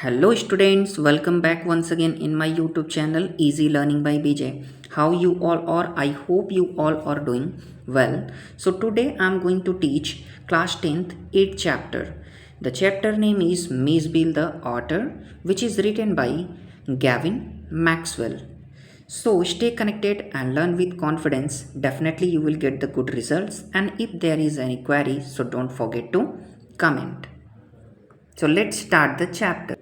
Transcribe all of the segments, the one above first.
Hello students, welcome back once again in my YouTube channel Easy Learning by BJ. How you all are? I hope you all are doing well. So today I am going to teach class 10th 8th chapter. The chapter name is Maysville the Otter, which is written by Gavin Maxwell. So stay connected and learn with confidence. Definitely you will get the good results, and if there is any query, so don't forget to comment. So let's start the chapter.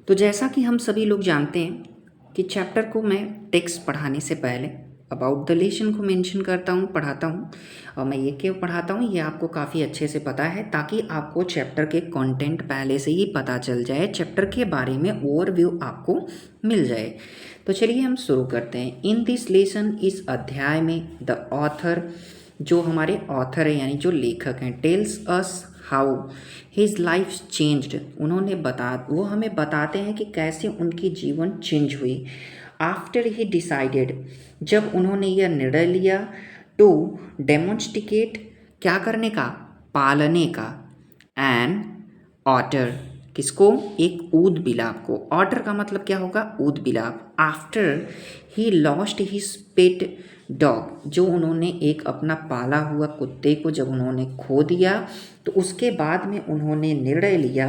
तो जैसा कि हम सभी लोग जानते हैं कि chapter को मैं टेक्स्ट पढ़ाने से पहले अबाउट द लेसन को मेंशन करता हूँ, पढ़ाता हूँ। और मैं ये क्यों पढ़ाता हूँ, ये आपको काफ़ी अच्छे से पता है, ताकि आपको चैप्टर के कंटेंट पहले से ही पता चल जाए, चैप्टर के बारे में ओवरव्यू आपको मिल जाए। तो चलिए हम शुरू करते हैं। इन दिस लेसन, इस अध्याय में द ऑथर, जो हमारे ऑथर है यानी जो लेखक हैं, tells us how his life changed, वो हमें बताते हैं कि कैसे उनकी जीवन चेंज हुई। आफ्टर ही डिसाइडेड, जब उन्होंने यह निर्णय लिया, टू डेमोन्स्ट्रेट, क्या करने का, पालने का, एन ऑटर, किसको, एक ऊद बिलाव को। ऑटर का मतलब क्या होगा, ऊद बिलाव। After he lost his pet dog, जो उन्होंने एक अपना पाला हुआ कुत्ते को जब उन्होंने खो दिया, तो उसके बाद में उन्होंने निर्णय लिया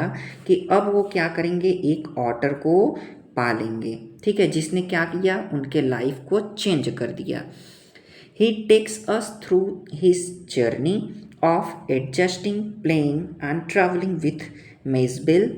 कि अब वो क्या करेंगे, एक ऑटर को पालेंगे। ठीक है, जिसने क्या किया, उनके लाइफ को चेंज कर दिया। He takes us through his journey of adjusting, playing and travelling with Mijbil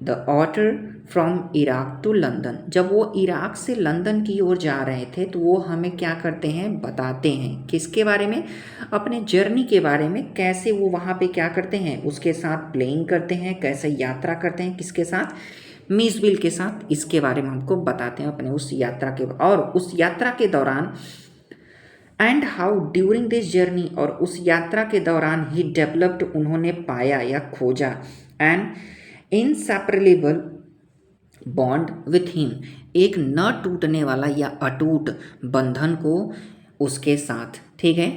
the otter from Iraq to London. जब वो इराक से लंदन की ओर जा रहे थे, तो वो हमें क्या करते हैं, बताते हैं, किसके बारे में, अपने जर्नी के बारे में, कैसे वो वहाँ पे क्या करते हैं, उसके साथ प्लेइंग करते हैं, कैसे यात्रा करते हैं, किसके साथ, मेजबिल के साथ। इसके बारे में हमको बताते हैं अपने उस यात्रा के, और उस यात्रा के दौरान, and how during this journey, और उस यात्रा के दौरान ही डेवलप्ड, उन्होंने पाया या खोजा, and inseparable bond with him, एक न टूटने वाला या अटूट बंधन को उसके साथ। ठीक है,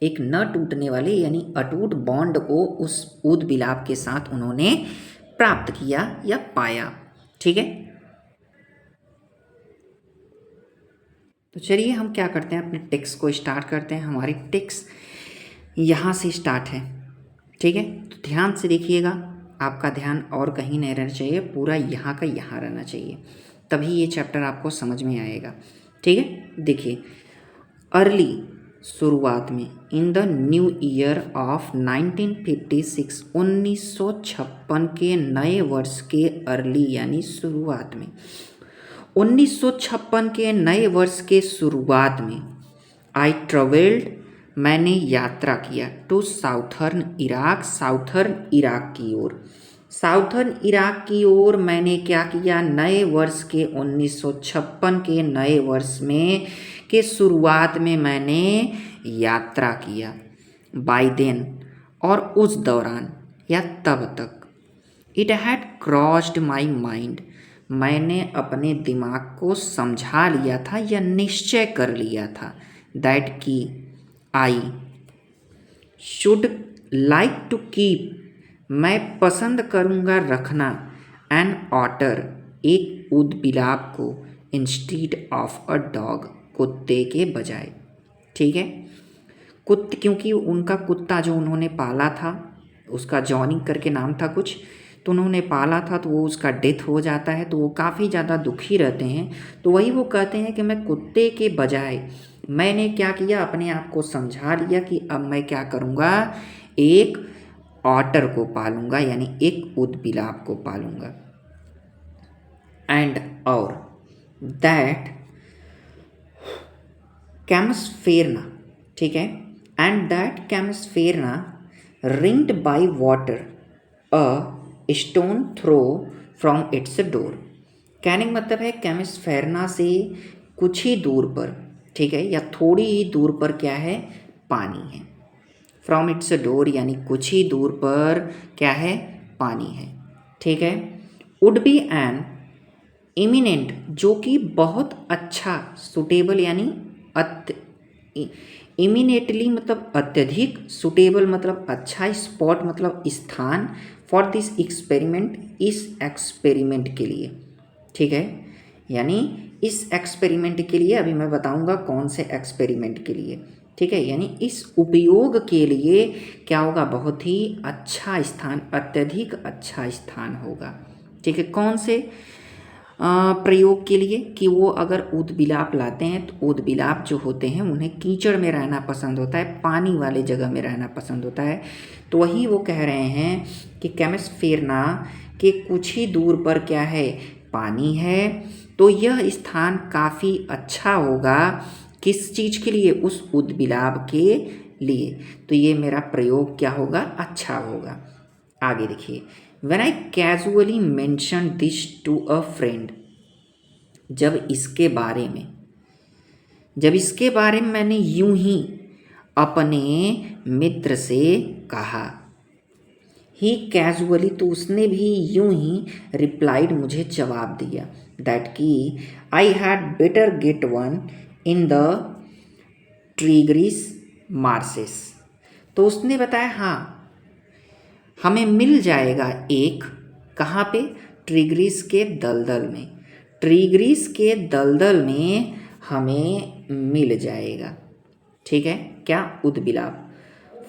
एक न टूटने वाले यानी अटूट बॉन्ड को उस ऊद बिलाव के साथ उन्होंने प्राप्त किया या पाया। ठीक है, तो चलिए हम क्या करते हैं, अपने टेक्स्ट को स्टार्ट करते हैं। हमारी टेक्स्ट यहाँ से स्टार्ट है। ठीक है, तो ध्यान से देखिएगा, आपका ध्यान और कहीं नहीं रहना चाहिए, पूरा यहाँ का यहाँ रहना चाहिए, तभी ये चैप्टर आपको समझ में आएगा। ठीक है, देखिए, अर्ली, शुरुआत में, in the new year of 1956, 1956 के नए वर्ष के अर्ली यानी शुरुआत में, 1956 के नए वर्ष के शुरुआत में, आई ट्रेवल्ड, मैंने यात्रा किया, to southern Iraq, southern Iraq की ओर, साउथर्न इराक की ओर मैंने क्या किया, नए वर्ष के 1956 के नए वर्ष में के शुरुआत में मैंने यात्रा किया। बाय देन, और उस दौरान या तब तक, it had crossed my mind, मैंने अपने दिमाग को समझा लिया था या निश्चय कर लिया था, दैट की I should like to keep, मैं पसंद करूँगा रखना, एन ऑटर, एक ऊदबिलाव को, इंस्टीड ऑफ अ डॉग, कुत्ते के बजाय। ठीक है, क्योंकि उनका कुत्ता जो उन्होंने पाला था, उसका जॉनी करके नाम था कुछ, तो उन्होंने पाला था, तो वो उसका डेथ हो जाता है, तो वो काफ़ी ज़्यादा दुखी रहते हैं। तो वही वो कहते हैं कि मैं कुत्ते के बजाय मैंने क्या किया, अपने आप को समझा लिया कि अब मैं क्या करूँगा, एक ऑटर को पालूंगा यानी एक ऊदबिलाव को पालूंगा। एंड और दैट कैमस्फेरना, ठीक है, and that Camusfearna ringed by water a stone throw from its door. कहने का मतलब है, कैमस्फेरना से कुछ ही दूर पर, ठीक है, या थोड़ी ही दूर पर क्या है, पानी है। फ्रॉम इट्स डोर यानी कुछ ही दूर पर क्या है, पानी है। ठीक है, वुड बी एन इमिनेंट, जो कि बहुत अच्छा, सुटेबल यानी इमिनेटली मतलब अत्यधिक, सुटेबल मतलब अच्छा, स्पॉट मतलब स्थान, फॉर दिस एक्सपेरिमेंट, इस एक्सपेरिमेंट के लिए, ठीक है। यानी इस एक्सपेरिमेंट के लिए, अभी मैं बताऊंगा कौन से एक्सपेरिमेंट के लिए, ठीक है। यानी इस उपयोग के लिए क्या होगा, बहुत ही अच्छा स्थान, अत्यधिक अच्छा स्थान होगा, ठीक है। कौन से प्रयोग के लिए, कि वो अगर ऊदबिलाप लाते हैं तो ऊदबिलाप जो होते हैं उन्हें कीचड़ में रहना पसंद होता है, पानी वाले जगह में रहना पसंद होता है। तो वही वो कह रहे हैं कि केमिस्फेरना के कुछ ही दूर पर क्या है, पानी है, तो यह स्थान काफ़ी अच्छा होगा किस चीज़ के लिए, उस ऊदबिलाप के लिए। तो ये मेरा प्रयोग क्या होगा, अच्छा होगा। आगे देखिए, When I casually mentioned this to a friend, जब इसके बारे में मैंने यूं ही अपने मित्र से कहा, ही कैजुअली, तो उसने भी यूं ही रिप्लाइड, मुझे जवाब दिया, दैट कि I had better get one in the Tigris marshes. तो उसने बताया हाँ, हमें मिल जाएगा एक, कहाँ पे, ट्रीग्रीस के दलदल में, ट्रीग्रीस के दलदल में हमें मिल जाएगा, ठीक है। क्या, ऊदबिलाप,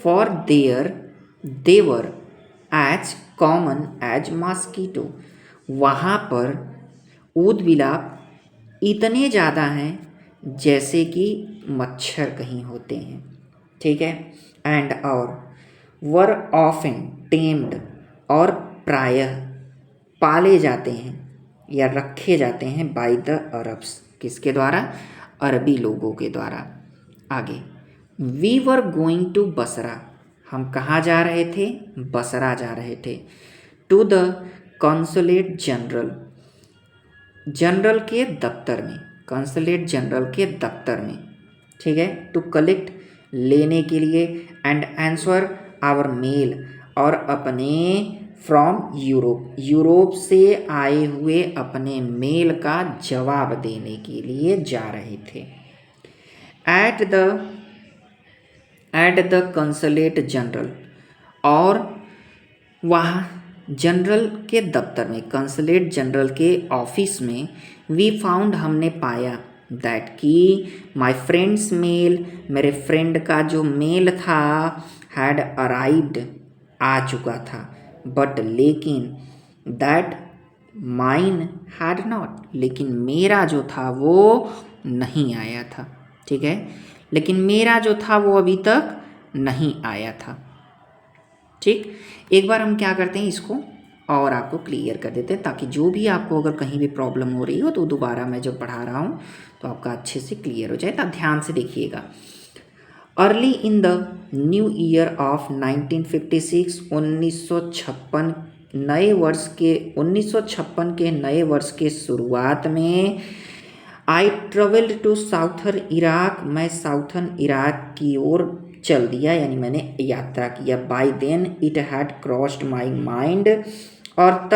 for they're as common as mosquito, वहाँ पर ऊदबिलाप इतने ज़्यादा हैं जैसे कि मच्छर कहीं होते हैं, ठीक है। एंड और वर ऑफन टेम्ड, और प्रायः पाले जाते हैं या रखे जाते हैं, बाय द अरब्स, किसके द्वारा, अरबी लोगों के द्वारा। आगे, we were going to Basra, हम कहाँ जा रहे थे, बसरा जा रहे थे, to the consulate general, general के दफ्तर में, कॉन्सुलेट जनरल के दफ्तर में, ठीक है, टू कलेक्ट, लेने के लिए, एंड आंसर आवर मेल, और अपने फ्रॉम यूरोप, यूरोप से आए हुए अपने मेल का जवाब देने के लिए जा रहे थे। एट द कंसुलेट जनरल, और वहाँ जनरल के दफ्तर में, कंसुलेट जनरल के ऑफिस में, वी फाउंड, हमने पाया, दैट कि माई फ्रेंड्स मेल, मेरे फ्रेंड का जो मेल था, हैड अराइव्ड, आ चुका था, बट लेकिन, दैट माइन हैड नॉट, लेकिन मेरा जो था वो नहीं आया था, ठीक है। लेकिन मेरा जो था वो अभी तक नहीं आया था, ठीक। एक बार हम क्या करते हैं, इसको और आपको क्लियर कर देते हैं, ताकि जो भी आपको अगर कहीं भी प्रॉब्लम हो रही हो तो दोबारा मैं जब पढ़ा रहा हूँ तो आपका अच्छे से क्लियर हो जाए। तो ध्यान से देखिएगा। Early in the new year of 1956, 1956 नए वर्ष के 1956 के नए वर्ष के शुरुआत में, I travelled to southern Iraq, मैं साउथर्न इराक की ओर चल दिया, यानी मैंने यात्रा किया। By then it had crossed my mind, और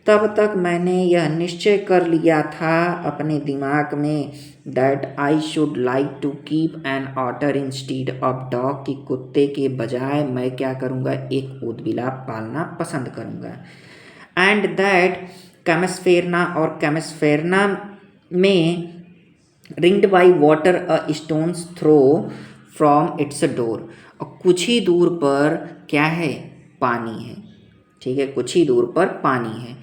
तब तक मैंने यह निश्चय कर लिया था अपने दिमाग में, that I should like to keep an otter instead of dog, कि कुत्ते के बजाय मैं क्या करूँगा, एक ऊदबिलाप पालना पसंद करूँगा। एंड दैट केमिस्फेरना, और केमिस्फेरना में ringed by water a stone's throw from its door, और कुछ ही दूर पर क्या है, पानी है, ठीक है, कुछ ही दूर पर पानी है।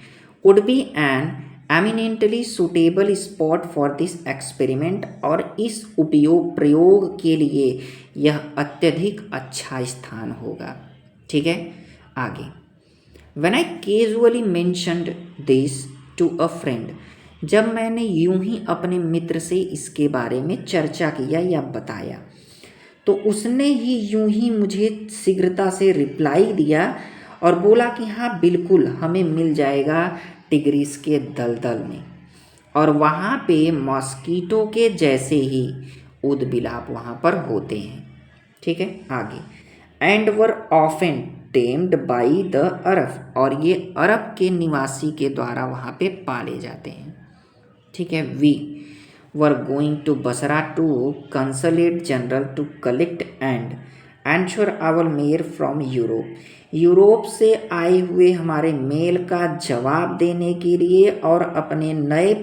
Would be an eminently suitable spot for this experiment, और इस प्रयोग के लिए यह अत्यधिक अच्छा स्थान होगा, ठीक है। आगे, when I casually mentioned this to a friend, जब मैंने यूं ही अपने मित्र से इसके बारे में चर्चा किया या बताया, तो उसने ही यूं ही मुझे शीघ्रता से रिप्लाई दिया और बोला कि हाँ बिल्कुल, हमें मिल जाएगा टिग्रिस के दलदल में, और वहाँ पे मॉस्किटो के जैसे ही ऊदबिलाप वहाँ पर होते हैं, ठीक है। आगे, and were often tamed by the Arab, और ये अरब के निवासी के द्वारा वहाँ पे पाले जाते हैं, ठीक है। We were going to Basra to consulate general to collect and answer our mail from Europe, Europe से आए हुए हमारे मेल का जवाब देने के लिए और अपने नए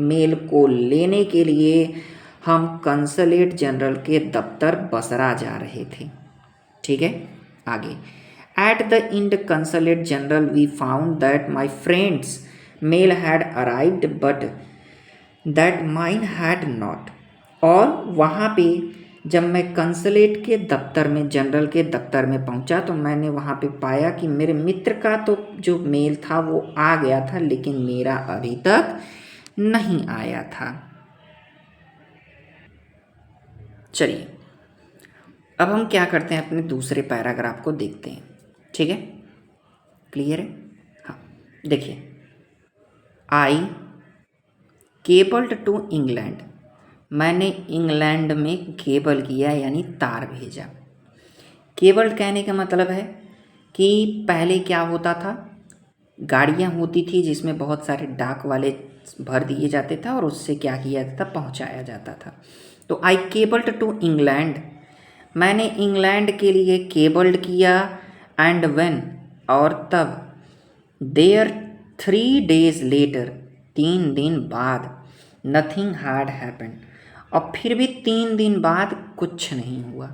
मेल को लेने के लिए हम कंसुलेट जनरल के दफ्तर बसरा जा रहे थे। ठीक है, आगे। At the end consulate general we found that my friend's mail had arrived but that mine had not. और वहाँ पे जब मैं कंसुलेट के दफ्तर में, जनरल के दफ्तर में पहुँचा तो मैंने वहाँ पे पाया कि मेरे मित्र का तो जो मेल था वो आ गया था, लेकिन मेरा अभी तक नहीं आया था। चलिए अब हम क्या करते हैं, अपने दूसरे पैराग्राफ को देखते हैं। ठीक है, क्लियर है? हाँ, देखिए, आई केबल्ड टू इंग्लैंड, मैंने इंग्लैंड में केबल किया यानी तार भेजा। केबल्ड कहने का मतलब है कि पहले क्या होता था, गाड़ियाँ होती थी जिसमें बहुत सारे डाक वाले भर दिए जाते थे और उससे क्या किया जाता था, पहुँचाया जाता था। तो आई केबल्ड टू इंग्लैंड, मैंने इंग्लैंड के लिए केबल्ड किया। एंड व्हेन, और तब, देयर 3 days लेटर, 3 दिन बाद, नथिंग हैड हैपेंड, और फिर भी 3 दिन बाद कुछ नहीं हुआ।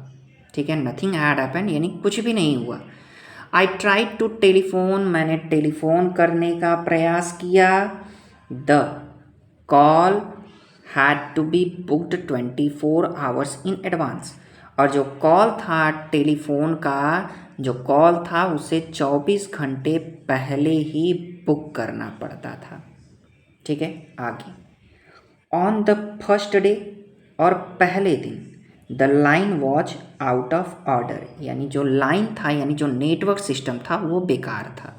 ठीक है, नथिंग हैड हैपेंड यानी कुछ भी नहीं हुआ। आई ट्राइड टू टेलीफोन, मैंने टेलीफोन करने का प्रयास किया। The call had to be booked 24 hours in advance, और जो कॉल था, टेलीफोन का जो कॉल था उसे 24 घंटे पहले ही बुक करना पड़ता था। ठीक है, आगे। ऑन द फर्स्ट डे, और पहले दिन, the line was out of order, यानी जो लाइन था, यानी जो नेटवर्क सिस्टम था वो बेकार था,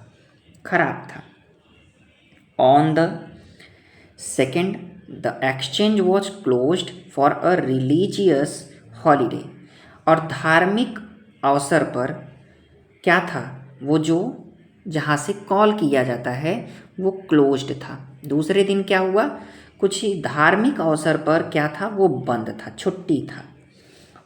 खराब था। On the second, the exchange was closed for a religious holiday, और धार्मिक अवसर पर क्या था, वो जो जहाँ से कॉल किया जाता है वो क्लोज्ड था। दूसरे दिन क्या हुआ, कुछ ही धार्मिक अवसर पर क्या था, वो बंद था, छुट्टी था।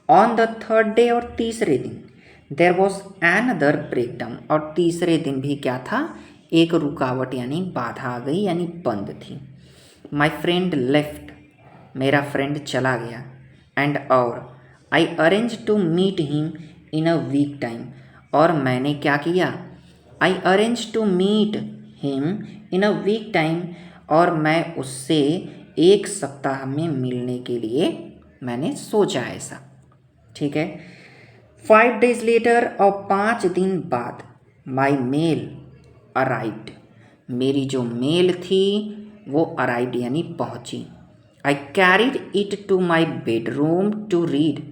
ऑन द थर्ड डे, और तीसरे दिन, देयर वॉज एनदर ब्रेकडाउन, और तीसरे दिन भी क्या था, एक रुकावट यानी बाधा आ गई यानी बंद थी। माई फ्रेंड लेफ्ट, मेरा फ्रेंड चला गया। एंड, और I arrange to meet him in a week time, और मैंने क्या किया, I arrange to meet him in a week time, और मैं उससे एक सप्ताह में मिलने के लिए मैंने सोचा ऐसा। ठीक है, 5 days लेटर, और 5 दिन बाद, माई मेल अराइव्ड, मेरी जो मेल थी वो अराइव्ड यानी पहुंची। I carried it to my bedroom to read,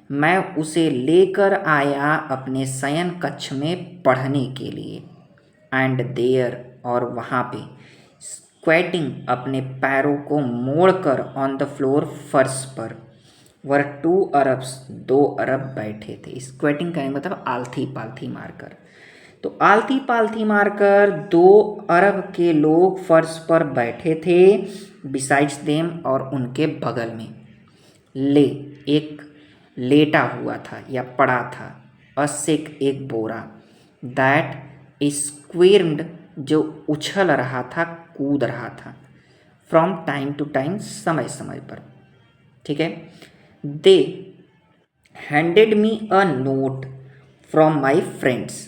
मैं उसे लेकर आया अपने शयन कक्ष में पढ़ने के लिए। एंड देयर, और वहाँ पे, स्क्वेटिंग, अपने पैरों को मोड़कर, ऑन द फ्लोर, फर्श पर, वर 2 Arabs, 2 अरब बैठे थे। स्क्वेटिंग का मतलब आलथी पालथी मारकर, तो आलती पालथी मारकर 2 अरब के लोग फर्श पर बैठे थे। बिसाइड्स देम, और उनके बगल में, ले, एक लेटा हुआ था या पड़ा था, असिक, एक बोरा, दैट स्क्विर्म्ड, जो उछल रहा था, कूद रहा था, फ्रॉम टाइम टू टाइम, समय समय पर। ठीक है, they handed me a note from my friends,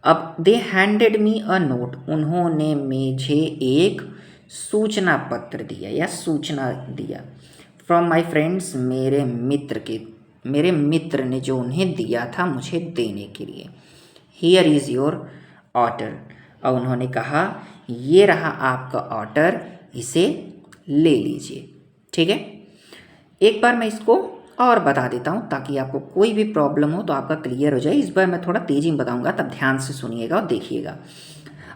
अब they handed me a note, उन्होंने मुझे एक सूचना पत्र दिया या सूचना दिया। फ्रॉम माई फ्रेंड्स, मेरे मित्र ने जो उन्हें दिया था मुझे देने के लिए। हियर इज़ योर ऑर्डर, और उन्होंने कहा ये रहा आपका ऑर्डर, इसे ले लीजिए। ठीक है, एक बार मैं इसको और बता देता हूँ ताकि आपको कोई भी प्रॉब्लम हो तो आपका क्लियर हो जाए। इस बार मैं थोड़ा तेज़ी में बताऊँगा, तब ध्यान से सुनिएगा और देखिएगा।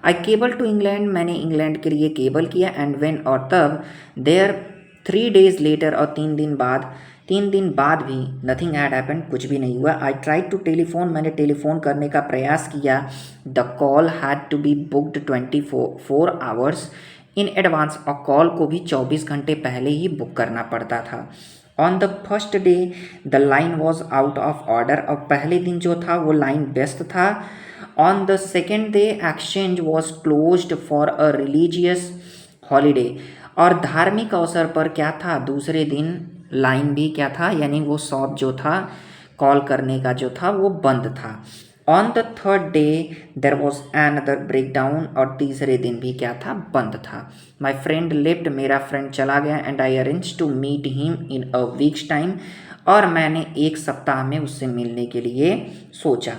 आई केबल टू इंग्लैंड, मैंने इंग्लैंड के लिए केबल किया। एंड वेन, और तब, देयर 3 days लेटर, और 3 दिन बाद, 3 दिन बाद भी, नथिंग हैड हैपेंड, कुछ भी नहीं हुआ। आई ट्राइड टू टेलीफोन, मैंने टेलीफोन करने का प्रयास किया। The call had to be booked 24 hours in advance, और कॉल को भी 24 घंटे पहले ही बुक करना पड़ता था। On the first day the line was out of order, और पहले दिन जो था वो लाइन व्यस्त था। On the second day exchange was closed for a religious holiday, और धार्मिक अवसर पर क्या था, दूसरे दिन लाइन भी क्या था, यानी वो शॉप जो था कॉल करने का जो था वो बंद था। On the third day there was another breakdown, और तीसरे दिन भी क्या था, बंद था। माई फ्रेंड लेफ्ट, मेरा फ्रेंड चला गया, and I arrange to meet him in a weeks time, और मैंने एक सप्ताह में उससे मिलने के लिए सोचा।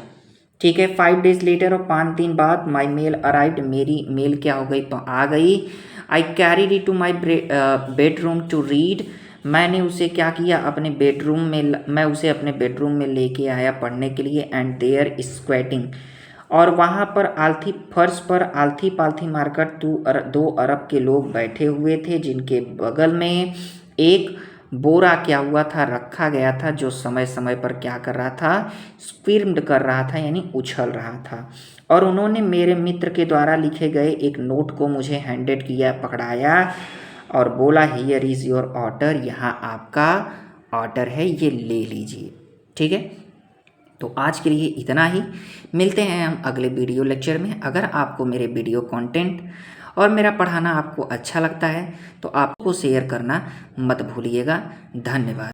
ठीक है, 5 days लेटर, और 5 दिन बाद, माई मेल अराइव्ड, मेरी मेल क्या हो गई, आ गई। I carried it to my bedroom to read, मैंने उसे क्या किया, अपने बेडरूम में, मैं उसे अपने बेडरूम में लेके आया पढ़ने के लिए। एंड देयर स्क्वेटिंग, और वहाँ पर आलथी फर्श पर आलथी पालथी मारकर 2 अरब के लोग बैठे हुए थे, जिनके बगल में एक बोरा क्या हुआ था, रखा गया था, जो समय समय पर क्या कर रहा था, स्क्विर्म्ड कर रहा था, यानी उछल रहा था। और उन्होंने मेरे मित्र के द्वारा लिखे गए एक नोट को मुझे हैंडेड किया, पकड़ाया, और बोला हियर इज़ योर ऑर्डर, यहाँ आपका ऑर्डर है, ये ले लीजिए। ठीक है, तो आज के लिए इतना ही। मिलते हैं हम अगले वीडियो लेक्चर में। अगर आपको मेरे वीडियो कंटेंट और मेरा पढ़ाना आपको अच्छा लगता है तो आपको शेयर करना मत भूलिएगा। धन्यवाद।